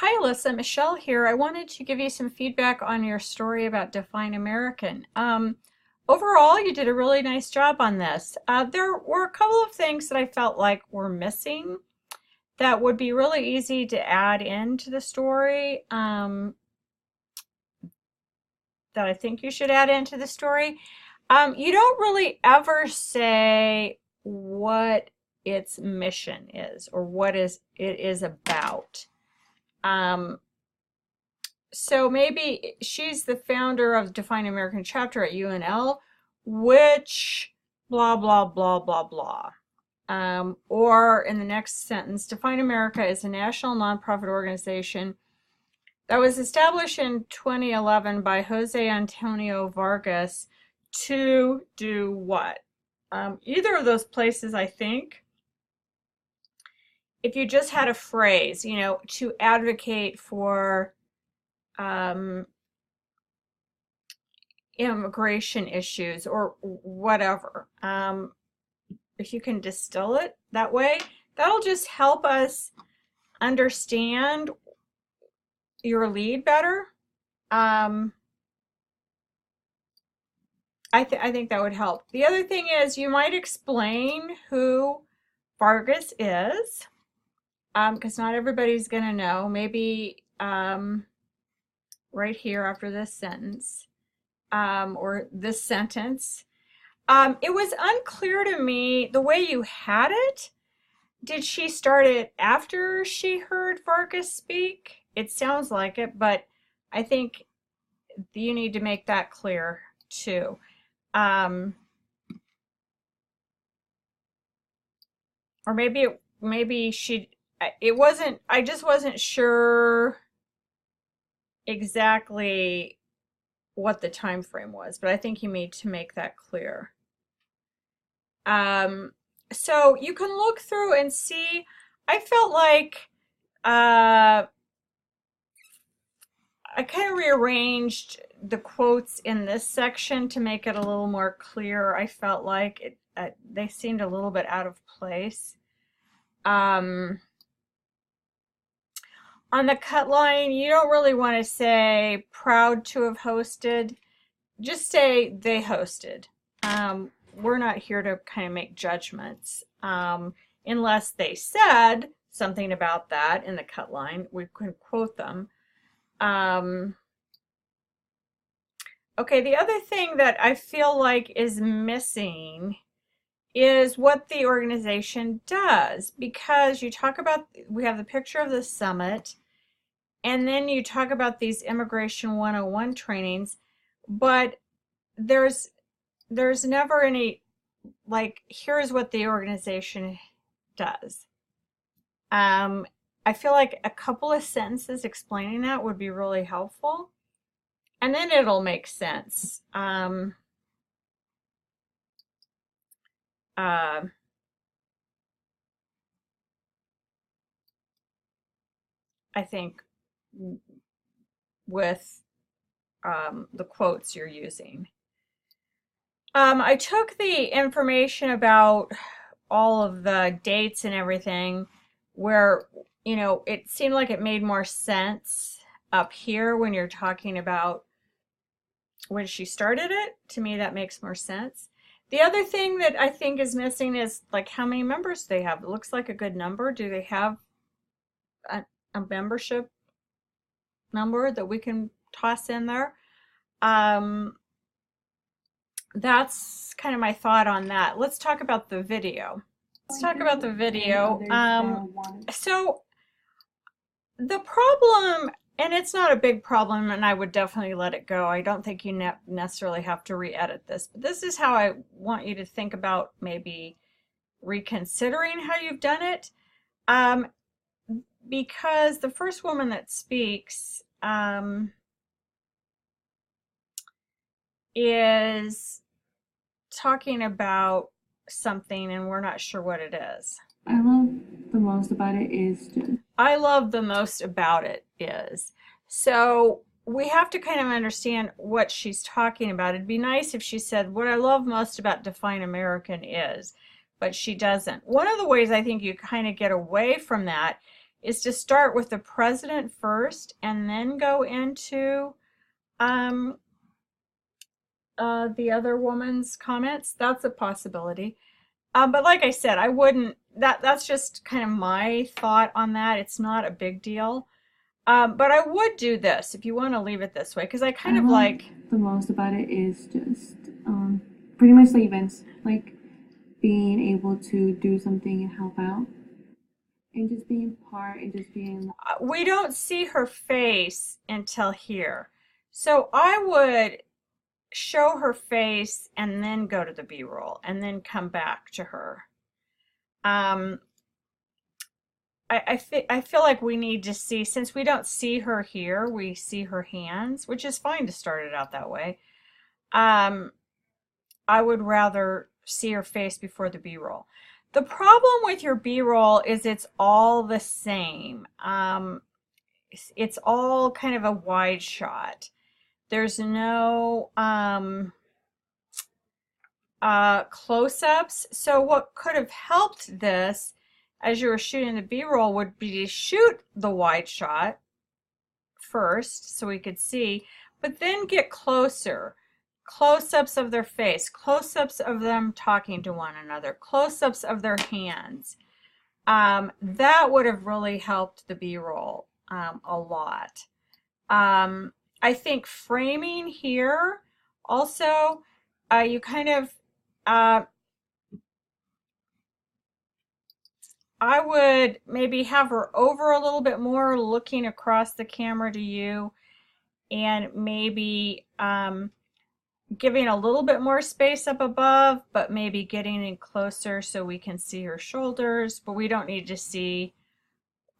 Hi, Alyssa. Michelle here. I wanted to give you some feedback on your story about Define American. Overall, you did a really nice job on this. There were a couple of things that I felt like were missing that would be really easy to add into the story, that I think you should add into the story. You don't really ever say what its mission is or what it is about. Um, So maybe she's the founder of Define American chapter at UNL, which blah, blah, blah, blah, blah. Or in the next sentence, Define America is a national nonprofit organization that was established in 2011 by Jose Antonio Vargas to do what? Either of those places, I think, if you just had a phrase, to advocate for um, immigration issues or whatever. If you can distill it that way, that'll just help us understand your lead better. I think that would help. The other thing is you might explain who Vargas is, because not everybody's going to know. Maybe right here after this sentence. Or this sentence. It was unclear to me the way you had it. Did she start it after she heard Vargas speak? It sounds like it, but I think you need to make that clear too. Or maybe she. It wasn't. I just wasn't sure exactly what the time frame was, but I think you need to make that clear. So you can look through and see. I felt like I kind of rearranged the quotes in this section to make it a little more clear. I felt like they seemed a little bit out of place. On the cut line, you don't really want to say proud to have hosted. Just say they hosted. We're not here to kind of make judgments. Unless they said something about that in the cut line, we can quote them. Okay, the other thing that I feel like is missing is what the organization does, because you talk about, we have the picture of the summit, and then you talk about these Immigration 101 trainings, but there's never any, like, here's what the organization does. I feel like a couple of sentences explaining that would be really helpful, and then it'll make sense. I think with the quotes you're using. I took the information about all of the dates and everything where, it seemed like it made more sense up here when you're talking about when she started it. To me, that makes more sense. The other thing that I think is missing is like how many members they have. It looks like a good number. Do they have a membership number that we can toss in there? That's kind of my thought on that. Let's talk about the video. Let's talk about the video. So the problem, and it's not a big problem, and I would definitely let it go. I don't think you necessarily have to re-edit this, but this is how I want you to think about maybe reconsidering how you've done it. Because the first woman that speaks is talking about something and we're not sure what it is. I love the most about it is I love the most about it is. So we have to kind of understand what she's talking about. It'd be nice if she said, what I love most about Define American is, but she doesn't. One of the ways I think you kind of get away from that is to start with the president first and then go into um, the other woman's comments. That's a possibility. But like I said, I wouldn't, that's just kind of my thought on that. It's not a big deal. But I would do this if you want to leave it this way, because I kind I of love like, the most about it is just pretty much the events, like being able to do something and help out, and just being part and just being. we don't see her face until here. So I would show her face and then go to the B-roll and then come back to her. Um, I feel like we need to see, since we don't see her here, we see her hands, which is fine to start it out that way. Um, I would rather see her face before the B-roll. The problem with your B-roll is it's all the same. It's all kind of a wide shot. There's no close-ups. So what could have helped this as you were shooting the B-roll would be to shoot the wide shot first so we could see, but then get closer. Close-ups of their face, close-ups of them talking to one another, close-ups of their hands. That would have really helped the B-roll a lot. I think framing here also, you kind of, I would maybe have her over a little bit more, looking across the camera to you, and maybe giving a little bit more space up above, but maybe getting in closer so we can see her shoulders, but we don't need to see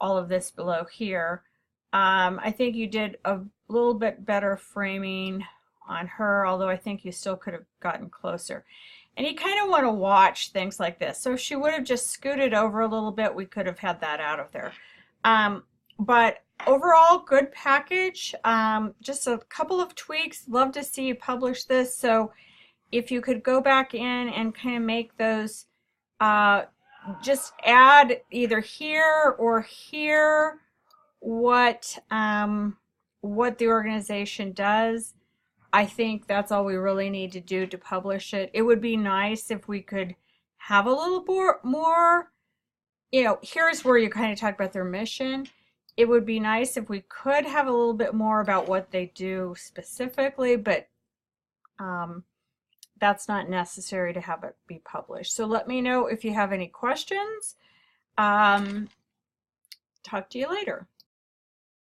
all of this below here. I think you did a little bit better framing on her, although I think you still could have gotten closer. And you kind of want to watch things like this. So if she would have just scooted over a little bit, we could have had that out of there. But overall, good package. Just a couple of tweaks. Love to see you publish this. So if you could go back in and kind of make those, just add either here or here what the organization does. I think that's all we really need to do to publish it. It would be nice if we could have a little more, here's where you kind of talk about their mission. It would be nice if we could have a little bit more about what they do specifically, but that's not necessary to have it be published. So let me know if you have any questions. Talk to you later.